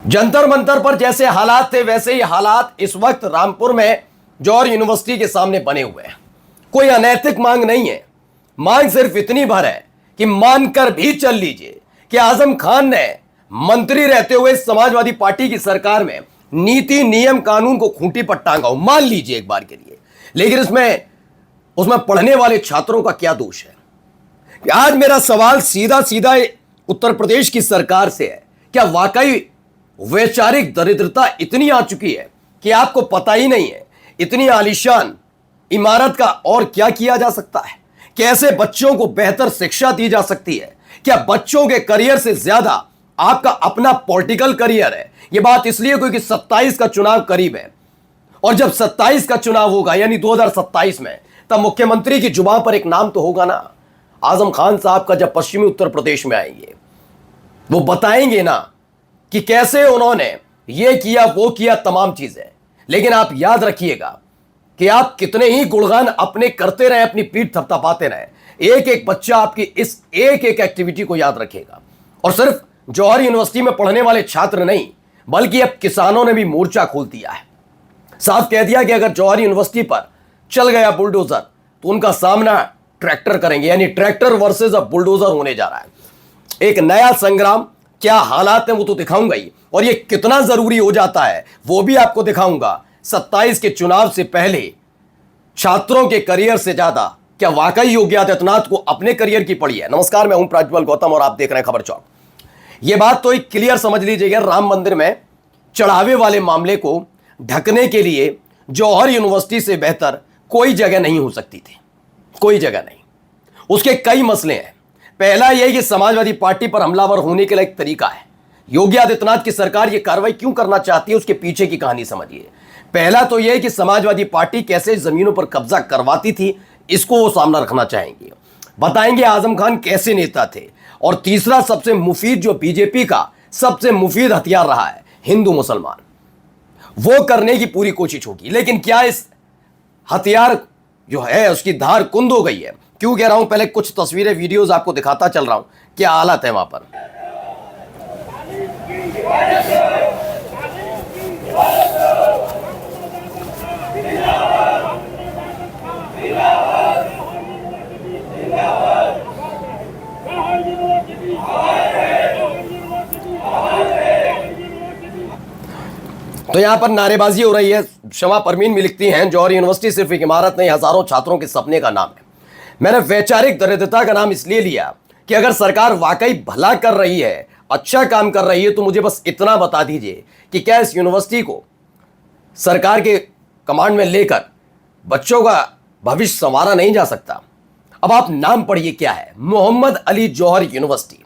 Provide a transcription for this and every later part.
जंतर मंतर पर जैसे हालात थे वैसे ही हालात इस वक्त रामपुर में जौहर यूनिवर्सिटी के सामने बने हुए हैं। कोई अनैतिक मांग नहीं है, मांग सिर्फ इतनी भर है कि मानकर भी चल लीजिए कि आजम खान ने मंत्री रहते हुए समाजवादी पार्टी की सरकार में नीति नियम कानून को खूंटी पर टांगा हो, मान लीजिए एक बार के लिए। लेकिन उसमें पढ़ने वाले छात्रों का क्या दोष है? आज मेरा सवाल सीधा सीधा उत्तर प्रदेश की सरकार से है, क्या वाकई वैचारिक दरिद्रता इतनी आ चुकी है कि आपको पता ही नहीं है इतनी आलीशान इमारत का और क्या किया जा सकता है? कैसे बच्चों को बेहतर शिक्षा दी जा सकती है? क्या बच्चों के करियर से ज्यादा आपका अपना पॉलिटिकल करियर है? यह बात इसलिए क्योंकि 27 का चुनाव करीब है, और जब 27 का चुनाव होगा यानी 2027 में, तब मुख्यमंत्री की जुबान पर एक नाम तो होगा ना। आजम खान साहब का जब पश्चिमी उत्तर प्रदेश में आएंगे वो बताएंगे ना कि कैसे उन्होंने ये किया वो किया तमाम चीजें। लेकिन आप याद रखिएगा कि आप कितने ही गुणगान अपने करते रहे, अपनी पीठ थपथपाते रहे, एक एक बच्चा आपकी इस एक एक एक्टिविटी को याद रखेगा। और सिर्फ जौहर यूनिवर्सिटी में पढ़ने वाले छात्र नहीं, बल्कि अब किसानों ने भी मोर्चा खोल दिया है। साफ कह दिया कि अगर जौहर यूनिवर्सिटी पर चल गया बुलडोजर तो उनका सामना ट्रैक्टर करेंगे, यानी ट्रैक्टर वर्सेस अब बुलडोजर होने जा रहा है। एक नया संग्राम, क्या हालात हैं वो तो दिखाऊंगा ही, और ये कितना जरूरी हो जाता है वो भी आपको दिखाऊंगा। 27 के चुनाव से पहले छात्रों के करियर से ज्यादा क्या वाकई योगी आदित्यनाथ को अपने करियर की पड़ी है? नमस्कार, मैं हूं प्रज्वल गौतम और आप देख रहे हैं खबर चौक। यह बात तो एक क्लियर समझ लीजिएगा, राम मंदिर में चढ़ावे वाले मामले को ढकने के लिए जौहर यूनिवर्सिटी से बेहतर कोई जगह नहीं हो सकती थी, कोई जगह नहीं। उसके कई मसले हैं। पहला यह कि समाजवादी पार्टी पर हमलावर होने के लिए एक तरीका है। योगी आदित्यनाथ की सरकार यह कार्रवाई क्यों करना चाहती है, उसके पीछे की कहानी समझिए। पहला तो यह कि समाजवादी पार्टी कैसे जमीनों पर कब्जा करवाती थी, इसको वो सामना रखना चाहेंगे। बताएंगे आजम खान कैसे नेता थे। और तीसरा सबसे मुफीद, जो बीजेपी का सबसे मुफीद हथियार रहा है, हिंदू मुसलमान, वो करने की पूरी कोशिश होगी। लेकिन क्या इस हथियार जो है उसकी धार कुंद हो गई है? क्यों कह रहा हूं, पहले कुछ तस्वीरें वीडियोस आपको दिखाता चल रहा हूं क्या हालत है वहां पर। तो यहां पर नारेबाजी हो रही है। शमा परमीन भी लिखती हैं, जौहर यूनिवर्सिटी सिर्फ एक इमारत नहीं, हजारों छात्रों के सपने का नाम है। मैंने वैचारिक दरिद्रता का नाम इसलिए लिया कि अगर सरकार वाकई भला कर रही है, अच्छा काम कर रही है, तो मुझे बस इतना बता दीजिए कि क्या इस यूनिवर्सिटी को सरकार के कमांड में लेकर बच्चों का भविष्य संवारा नहीं जा सकता? अब आप नाम पढ़िए क्या है, मोहम्मद अली जौहर यूनिवर्सिटी।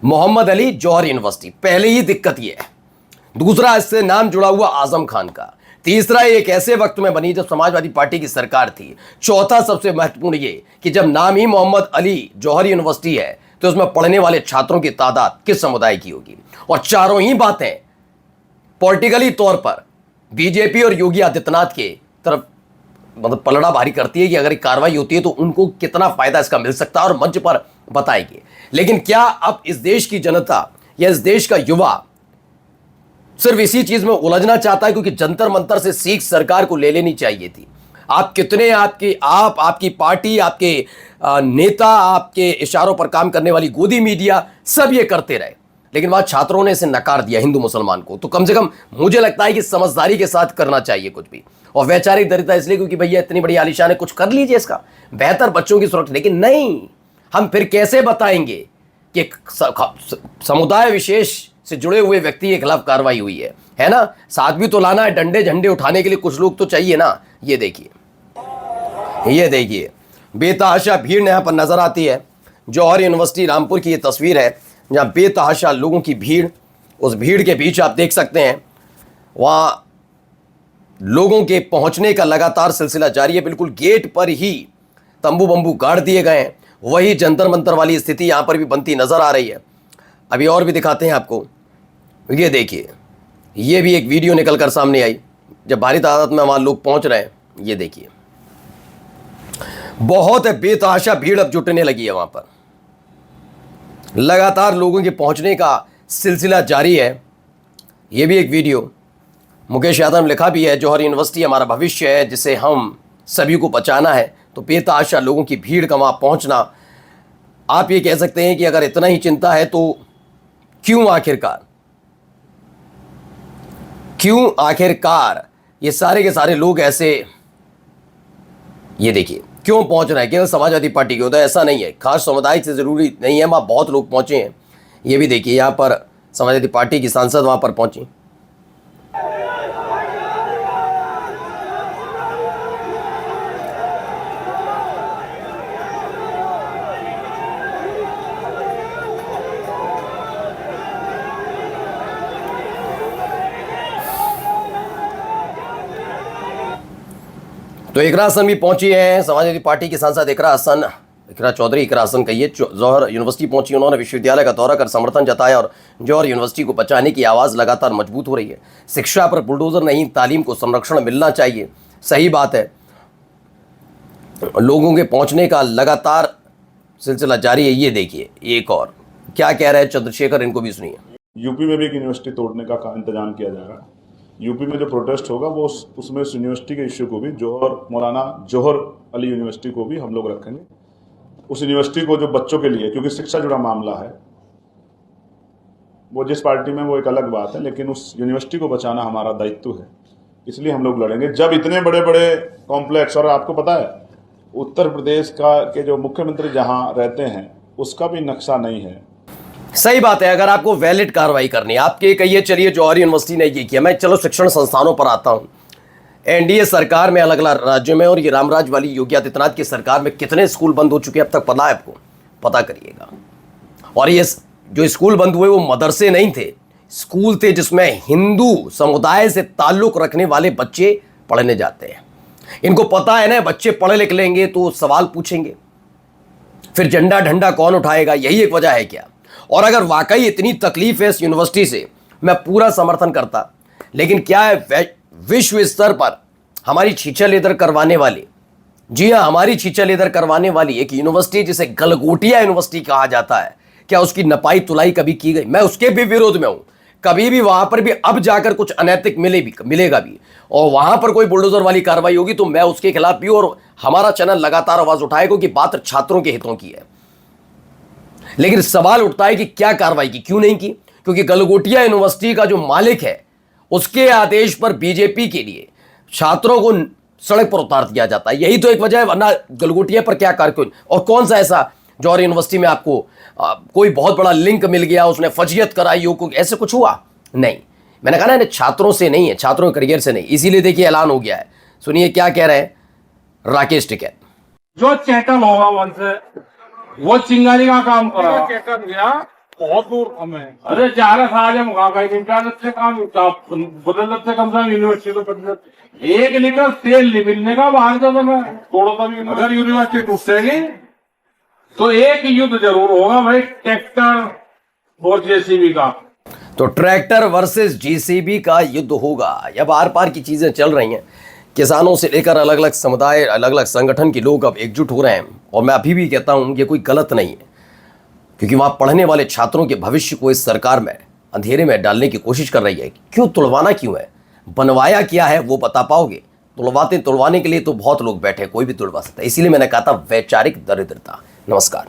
मोहम्मद अली जौहर यूनिवर्सिटी, पहले ही दिक्कत यह है। दूसरा, इससे नाम जुड़ा हुआ आजम खान का। तीसरा, एक ऐसे वक्त में बनी जब समाजवादी पार्टी की सरकार थी। चौथा, सबसे महत्वपूर्ण ये कि जब नाम ही मोहम्मद अली जौहर यूनिवर्सिटी है तो उसमें पढ़ने वाले छात्रों की तादाद किस समुदाय की होगी? और चारों ही बातें पॉलिटिकली तौर पर बीजेपी और योगी आदित्यनाथ के तरफ मतलब पलड़ा भारी करती है कि अगर कार्रवाई होती है तो उनको कितना फायदा इसका मिल सकता है, और मंच पर बताएंगे। लेकिन क्या अब इस देश की जनता या इस देश का युवा सिर्फ इसी चीज में उलझना चाहता है? क्योंकि जंतर मंतर से सीख सरकार को ले लेनी चाहिए थी। आप कितने आपकी पार्टी, आपके नेता, आपके इशारों पर काम करने वाली गोदी मीडिया सब ये करते रहे, लेकिन वहां छात्रों ने इसे नकार दिया, हिंदू मुसलमान को। तो कम से कम मुझे लगता है कि समझदारी के साथ करना चाहिए कुछ भी। और वैचारिक दरिद्रता इसलिए क्योंकि भैया इतनी बड़ी आलीशान है, कुछ कर लीजिए इसका बेहतर बच्चों की सुरक्षा। लेकिन नहीं, हम फिर कैसे बताएंगे कि समुदाय विशेष से जुड़े हुए व्यक्ति के खिलाफ कार्रवाई हुई है ना? साथ भी तो लाना है, डंडे झंडे उठाने के लिए कुछ लोग तो चाहिए ना। ये देखिए बेतहाशा भीड़ यहां पर नजर आती है। जौहर यूनिवर्सिटी रामपुर की ये तस्वीर है जहां बेतहाशा लोगों की भीड़, उस भीड़ के बीच आप देख सकते हैं वहां लोगों के पहुंचने का लगातार सिलसिला जारी है। बिल्कुल गेट पर ही तंबू बंबू गाड़ दिए गए हैं। वही जंतर मंतर वाली स्थिति यहां पर भी बनती नजर आ रही है। अभी और भी दिखाते हैं आपको। ये देखिए, ये भी एक वीडियो निकल कर सामने आई जब भारी तादाद में वहां लोग पहुंच रहे हैं। ये देखिए, बहुत बेतहाशा भीड़ अब जुटने लगी है वहां पर। लगातार लोगों के पहुंचने का सिलसिला जारी है। ये भी एक वीडियो मुकेश यादव ने लिखा भी है, जौहर यूनिवर्सिटी हमारा भविष्य है जिसे हम सभी को बचाना है। तो बेतहाशा लोगों की भीड़ का वहाँ पहुँचना, आप ये कह सकते हैं कि अगर इतना ही चिंता है तो क्यों आखिरकार ये सारे के सारे लोग ऐसे, ये देखिए क्यों पहुंच रहे हैं। केवल समाजवादी पार्टी के होता है ऐसा नहीं है, खास समुदाय से ज़रूरी नहीं है, वहाँ बहुत लोग पहुंचे हैं। ये भी देखिए यहाँ पर समाजवादी पार्टी की सांसद वहाँ पर पहुंची। तो इकरा हसन भी पहुंची हैं, समाजवादी पार्टी की सांसद इकरा चौधरी इकरा हसन कहिए, जौहर यूनिवर्सिटी पहुंची। उन्होंने विश्वविद्यालय का दौरा कर समर्थन जताया और जौहर यूनिवर्सिटी को बचाने की आवाज़ लगातार मजबूत हो रही है। शिक्षा पर बुलडोजर नहीं, तालीम को संरक्षण मिलना चाहिए। सही बात है, लोगों के पहुंचने का लगातार सिलसिला जारी है। ये देखिए एक और क्या कह रहे हैं चंद्रशेखर, इनको भी सुनिए। यूपी में भी एक यूनिवर्सिटी तोड़ने का इंतजाम किया जाएगा। यूपी में जो प्रोटेस्ट होगा वो उसमें उस यूनिवर्सिटी के इश्यू को भी, मौलाना जौहर अली यूनिवर्सिटी को भी हम लोग रखेंगे। उस यूनिवर्सिटी को जो बच्चों के लिए, क्योंकि शिक्षा जुड़ा मामला है, वो जिस पार्टी में वो एक अलग बात है, लेकिन उस यूनिवर्सिटी को बचाना हमारा दायित्व है, इसलिए हम लोग लड़ेंगे। जब इतने बड़े बड़े कॉम्प्लेक्स, और आपको पता है उत्तर प्रदेश के जो मुख्यमंत्री जहाँ रहते हैं उसका भी नक्शा नहीं है। सही बात है, अगर आपको वैलिड कार्रवाई करनी है, आपके कहिए चलिए जौहर यूनिवर्सिटी ने ये किया। मैं चलो शिक्षण संस्थानों पर आता हूँ। एनडीए सरकार में अलग अलग राज्यों में और ये रामराज वाली योगी आदित्यनाथ की सरकार में कितने स्कूल बंद हो चुके हैं अब तक पता है आपको? पता करिएगा। और ये जो स्कूल बंद हुए वो मदरसे नहीं थे, स्कूल थे जिसमें हिंदू समुदाय से ताल्लुक रखने वाले बच्चे पढ़ने जाते हैं। इनको पता है ना, बच्चे पढ़े लिख लेंगे तो सवाल पूछेंगे, फिर झंडा ढंडा कौन उठाएगा, यही एक वजह है क्या? और अगर वाकई इतनी तकलीफ है इस यूनिवर्सिटी से, मैं पूरा समर्थन करता। लेकिन क्या है, विश्व स्तर पर हमारी छीछा लेदर करवाने वाली, जी हाँ हमारी छीछा लेदर करवाने वाली एक यूनिवर्सिटी जिसे गलगोटिया यूनिवर्सिटी कहा जाता है, क्या उसकी नपाई तुलाई कभी की गई? मैं उसके भी विरोध में हूं। कभी भी वहां पर भी अब जाकर कुछ अनैतिक मिलेगा भी, और वहां पर कोई बुलडोजर वाली कार्रवाई होगी तो मैं उसके खिलाफ भी, और हमारा चैनल लगातार आवाज उठाएगा कि बात छात्रों के हितों की है। लेकिन सवाल उठता है कि क्या कार्रवाई की, क्यों नहीं की? क्योंकि गलगोटिया यूनिवर्सिटी का जो मालिक है उसके आदेश पर बीजेपी के लिए छात्रों को सड़क पर उतार दिया जाता है। यही तो एक वजह है, वरना गलगोटिया पर क्या कार्य। और कौन सा ऐसा जौहर यूनिवर्सिटी में आपको कोई बहुत बड़ा लिंक मिल गया, उसने फजीयत कराई हो, ऐसे कुछ हुआ नहीं। मैंने कहा ना, छात्रों से नहीं है, छात्रों के करियर से नहीं। इसीलिए देखिए ऐलान हो गया है। सुनिए क्या कह रहे हैं राकेश टिकैत। जो चैटल होगा वन से वो चिंगारी का काम करा, चैटल गया बहुत दूर हमें। अरे चार साल इंटरनेट से काम बदलत से कम से कम यूनिवर्सिटी तो बदलत 1 लीटर तेल नहीं मिलने का बाहर का। मैं थोड़ा भी अगर यूनिवर्सिटी टूटेगी तो एक युद्ध जरूर होगा भाई, ट्रैक्टर और जेसीबी का। तो ट्रैक्टर वर्सेस जेसीबी का युद्ध होगा। अब आर पार की चीजें चल रही हैं, किसानों से लेकर अलग अलग समुदाय, अलग अलग संगठन के लोग अब एकजुट हो रहे हैं। और मैं अभी भी कहता हूं ये कोई गलत नहीं है, क्योंकि वहां पढ़ने वाले छात्रों के भविष्य को इस सरकार में अंधेरे में डालने की कोशिश कर रही है। क्यों तुड़वाना क्यों है, बनवाया क्या है वो बता पाओगे? तुड़वाने के लिए तो बहुत लोग बैठे, कोई भी तुड़वा सकता है। इसीलिए मैंने कहा था वैचारिक दरिद्रता। नमस्कार।